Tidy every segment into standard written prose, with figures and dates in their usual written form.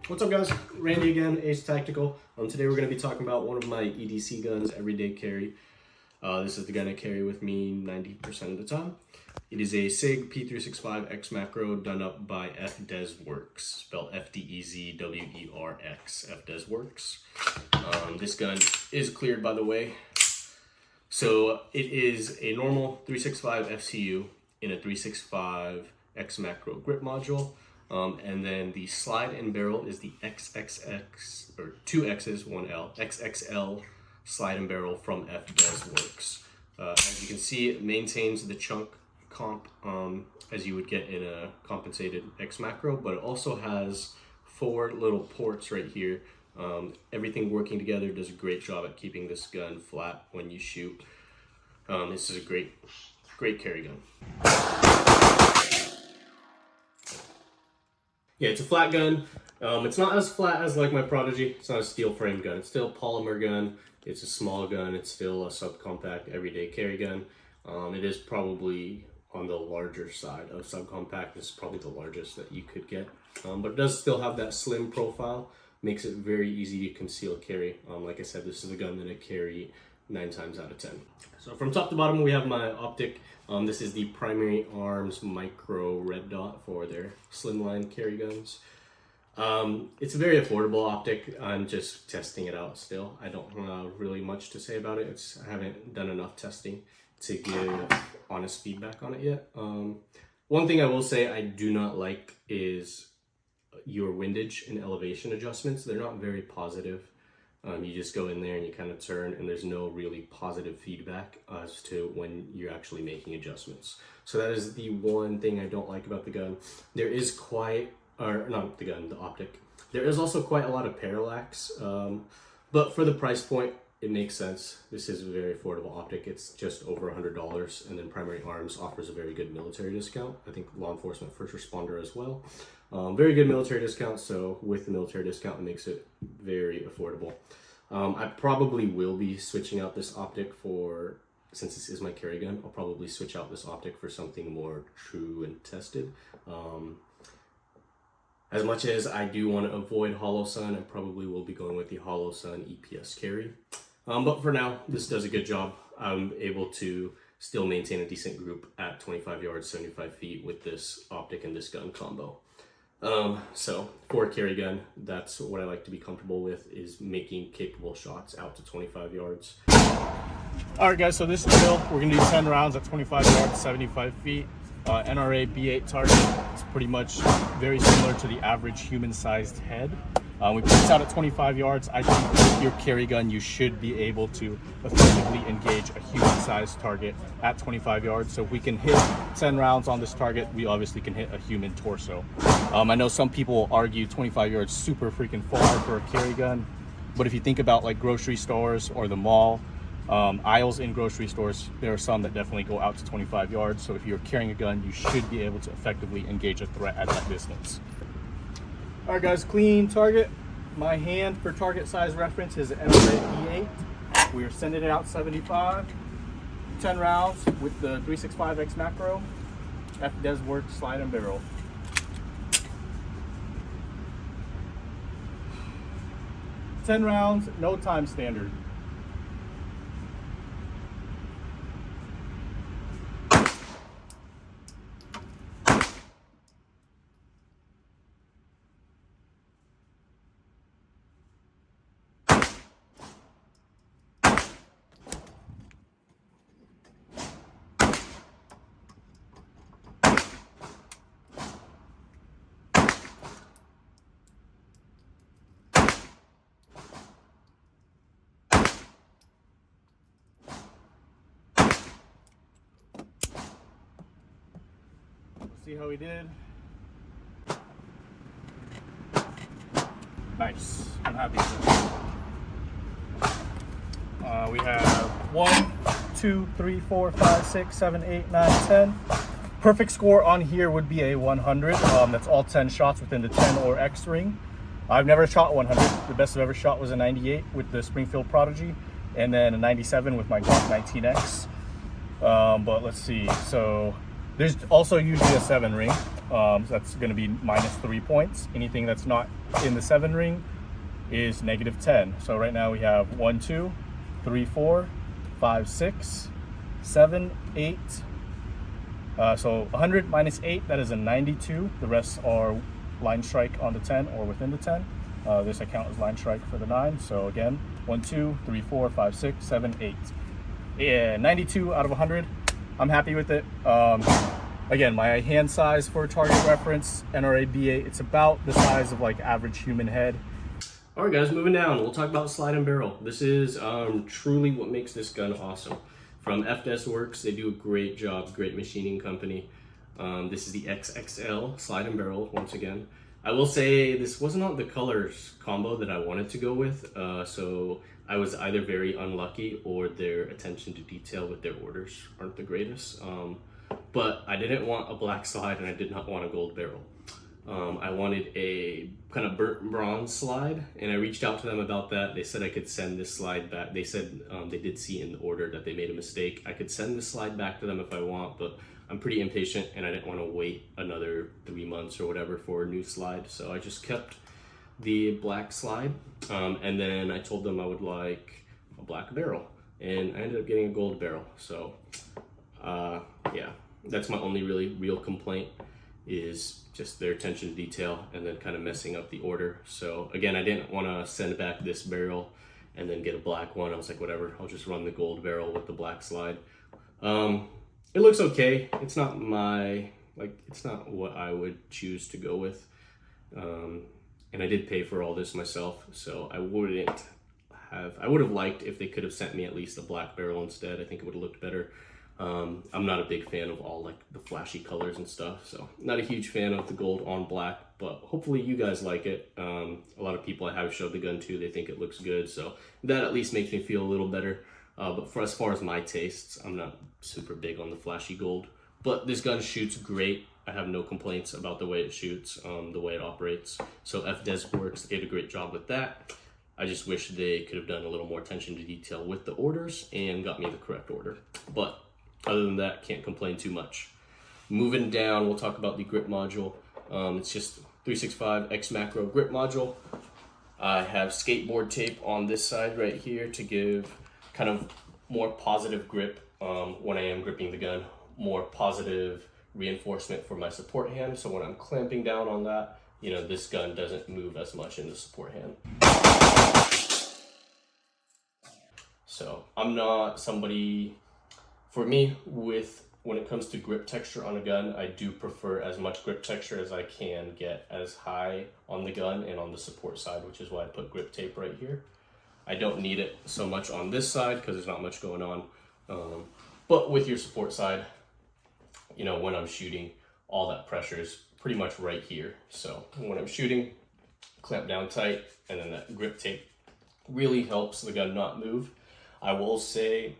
What's up guys, Randy again, Ace Tactical. Today we're going to be talking about one of my EDC guns, everyday carry. This is the gun I carry with me 90% of the time. It is a SIG P365 X Macro done up by FDEZWERX, spelled FDEZWERX, FDEZWERX. This gun is cleared, by the way. So it is a normal 365 FCU in a 365 X Macro grip module. And then the slide and barrel is the XXX, or 2 X's, 1 L, XXL slide and barrel from FDEZWERX. As you can see, it maintains the chunk comp as you would get in a compensated X Macro, but it also has 4 little ports right here. Everything working together does a great job at keeping this gun flat when you shoot. This is a great carry gun. Yeah, it's a flat gun. It's not as flat as like my Prodigy. It's not a steel frame gun. It's still a polymer gun. It's a small gun. It's still a subcompact everyday carry gun. It is probably on the larger side of subcompact. This is probably the largest that you could get. But it does still have that slim profile. Makes it very easy to conceal carry. Like I said, this is a gun that I carry 9 times out of 10. So from top to bottom, we have my optic. This is the Primary Arms Micro Red Dot for their slimline carry guns. It's a very affordable optic. I'm just testing it out still. I don't have really much to say about it. I haven't done enough testing to give honest feedback on it yet. One thing I will say I do not like is your windage and elevation adjustments. They're not very positive. You just go in there and you kind of turn, and there's no really positive feedback as to when you're actually making adjustments. So that is the one thing I don't like about the gun. There is the optic. There is also quite a lot of parallax, but for the price point, it makes sense. This is a very affordable optic. It's just over $100, and then Primary Arms offers a very good military discount. I think law enforcement, first responder as well. Very good military discount, so with the military discount, it makes it very affordable. I probably will be switching out this optic for, since this is my carry gun, I'll probably switch out this optic for something more true and tested. As much as I do want to avoid Hollow Sun, I probably will be going with the Hollow Sun EPS carry. But for now, this does a good job. I'm able to still maintain a decent group at 25 yards, 75 feet with this optic and this gun combo. So for a carry gun, that's what I like to be comfortable with, is making capable shots out to 25 yards. All right guys, so this is Bill. We're gonna do 10 rounds at 25 yards, 75 feet. NRA B8 target. It's pretty much very similar to the average human-sized head. We put this out at 25 yards. I think with your carry gun, you should be able to effectively engage a human-sized target at 25 yards. So if we can hit 10 rounds on this target, we obviously can hit a human torso. I know some people will argue 25 yards super freaking far for a carry gun, but if you think about like grocery stores or the mall, aisles in grocery stores, there are some that definitely go out to 25 yards. So if you're carrying a gun, you should be able to effectively engage a threat at that distance. All right guys, clean target. My hand for target size reference is an NRA B8. We are sending it out 75, 10 rounds with the 365 X Macro, FDEZWERX slide and barrel. Ten rounds, no time standard. See how he did? Nice. I'm happy with it. We have 1, 2, 3, 4, 5, 6, 7, 8, 9, 10. Perfect score on here would be a 100. That's all 10 shots within the 10 or X ring. I've never shot 100. The best I've ever shot was a 98 with the Springfield Prodigy, and then a 97 with my Glock 19X. But let's see. So There's also usually a 7 ring. So that's going to be -3 points. Anything that's not in the 7 ring is -10. So right now we have 1, 2, 3, 4, 5, 6, 7, 8. So 100 minus 8, that is a 92. The rest are line strike on the 10 or within the 10. This account is line strike for the 9. So again, 1, 2, 3, 4, 5, 6, 7, 8. Yeah, 92 out of 100. I'm happy with it. Again, my hand size for target reference, NRA B8, it's about the size of like average human head. All right, guys, moving down. We'll talk about slide and barrel. This is truly what makes this gun awesome. From FDEZWERX, they do a great job, great machining company. This is the XXL slide and barrel, once again. I will say this was not the colors combo that I wanted to go with, so I was either very unlucky or their attention to detail with their orders aren't the greatest. But I didn't want a black slide and I did not want a gold barrel. I wanted a kind of burnt bronze slide, and I reached out to them about that. They said I could send this slide back. They said they did see in the order that they made a mistake. I could send this slide back to them if I want, but I'm pretty impatient and I didn't want to wait another 3 months or whatever for a new slide. So I just kept the black slide, and then I told them I would like a black barrel, and I ended up getting a gold barrel. So yeah, that's my only really real complaint, is just their attention to detail and then kind of messing up the order. So again, I didn't want to send back this barrel and then get a black one. I was like, whatever, I'll just run the gold barrel with the black slide. It looks okay. It's not it's not what I would choose to go with. And I did pay for all this myself, so I would have liked if they could have sent me at least a black barrel instead. I think it would have looked better. I'm not a big fan of all like the flashy colors and stuff, so not a huge fan of the gold on black, but hopefully you guys like it. A lot of people I have showed the gun to, they think it looks good, so that at least makes me feel a little better. But for as far as my tastes, I'm not super big on the flashy gold, but this gun shoots great. I have no complaints about the way it shoots, the way it operates. So FDEZWERX did a great job with that. I just wish they could have done a little more attention to detail with the orders and got me the correct order. But other than that, can't complain too much. Moving down, we'll talk about the grip module. It's just 365 X Macro grip module. I have skateboard tape on this side right here to give kind of more positive grip when I am gripping the gun, more positive reinforcement for my support hand. So when I'm clamping down on that, you know, this gun doesn't move as much in the support hand. So I'm not somebody, for me, when it comes to grip texture on a gun, I do prefer as much grip texture as I can get as high on the gun and on the support side, which is why I put grip tape right here. I don't need it so much on this side because there's not much going on. But with your support side, you know, when I'm shooting, all that pressure is pretty much right here. So when I'm shooting, clamp down tight, and then that grip tape really helps the gun not move. I will say,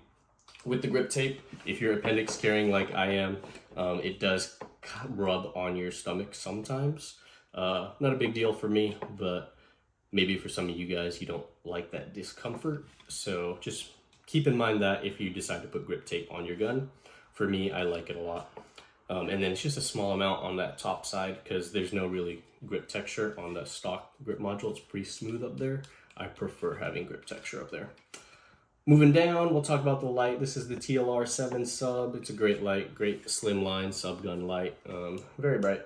with the grip tape, if you're appendix carrying like I am, it does rub on your stomach sometimes. Not a big deal for me, but maybe for some of you guys, you don't like that discomfort. So just keep in mind that if you decide to put grip tape on your gun. For me, I like it a lot. And then it's just a small amount on that top side because there's no really grip texture on the stock grip module. It's pretty smooth up there. I prefer having grip texture up there. Moving down, we'll talk about the light. This is the TLR 7 sub. It's a great light, great slim line sub gun light. Very bright.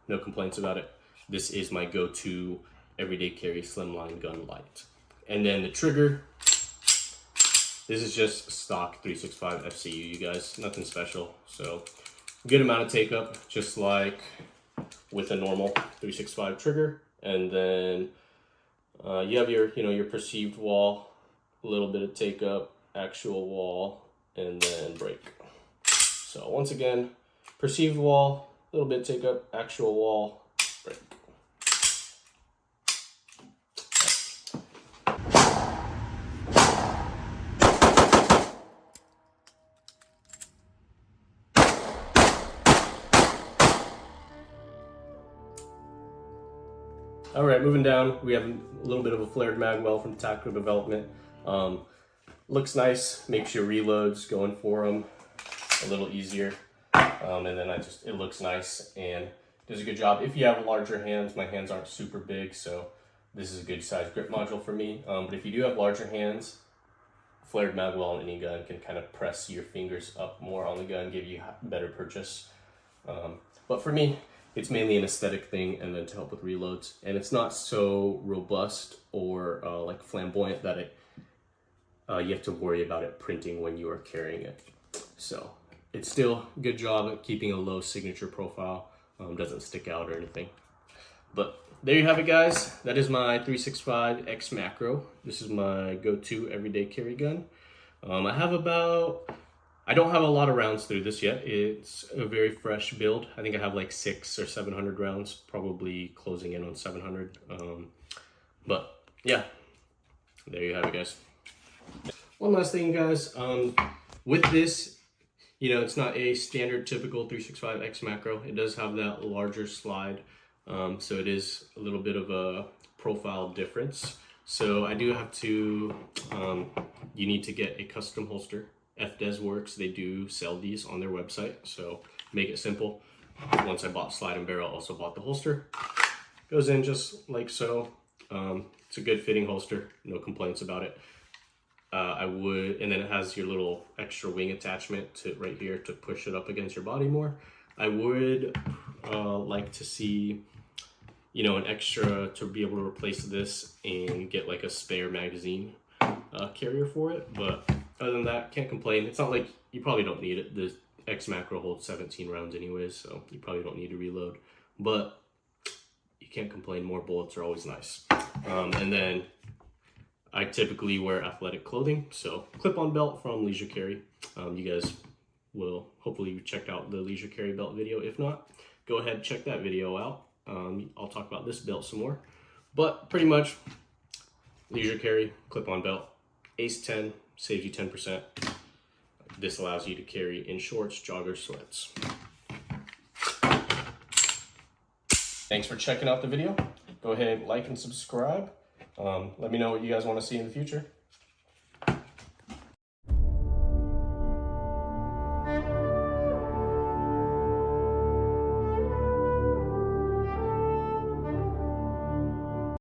No complaints about it. This is my go-to everyday carry slimline gun light. And then the trigger. This is just stock 365 FCU, you guys. Nothing special. So good amount of take up, just like with a normal 365 trigger. And then you have your perceived wall, a little bit of take up, actual wall, and then break. So once again, perceived wall, a little bit take up, actual wall, break. All right, moving down, we have a little bit of a flared mag well from Tactical Development. Looks nice, makes your reloads going for them a little easier. and then it looks nice and does a good job. If you have larger hands, my hands aren't super big, so this is a good size grip module for me. But if you do have larger hands, flared mag well on any gun can kind of press your fingers up more on the gun, give you better purchase. But for me, it's mainly an aesthetic thing and then to help with reloads. And it's not so robust or like flamboyant that you have to worry about it printing when you are carrying it. So it's still a good job at keeping a low signature profile, doesn't stick out or anything. But there you have it, guys. That is my 365 X Macro. This is my go-to everyday carry gun. I don't have a lot of rounds through this yet. It's a very fresh build. I think I have like 600 or 700 rounds, probably closing in on 700. But yeah, there you have it, guys. One last thing, guys. With this, you know, it's not a standard typical 365 X Macro. It does have that larger slide. So it is a little bit of a profile difference. So I do have to, you need to get a custom holster. FDEZWERX, they do sell these on their website. So make it simple. Once I bought slide and barrel, I also bought the holster. Goes in just like so. It's a good fitting holster, no complaints about it. And then it has your little extra wing attachment to right here to push it up against your body more. I would like to see, you know, an extra to be able to replace this and get like a spare magazine carrier for it. But other than that, can't complain. It's not like you probably don't need it. The X Macro holds 17 rounds anyways, so you probably don't need to reload. But you can't complain. More bullets are always nice. And then I typically wear athletic clothing, so clip-on belt from Leisure Carry. You guys will hopefully check out the Leisure Carry belt video. If not, go ahead and check that video out. I'll talk about this belt some more. But pretty much, Leisure Carry, clip-on belt, Ace 10, saves you 10%. This allows you to carry in shorts, joggers, sweats. Thanks for checking out the video. Go ahead, like and subscribe. Let me know what you guys want to see in the future.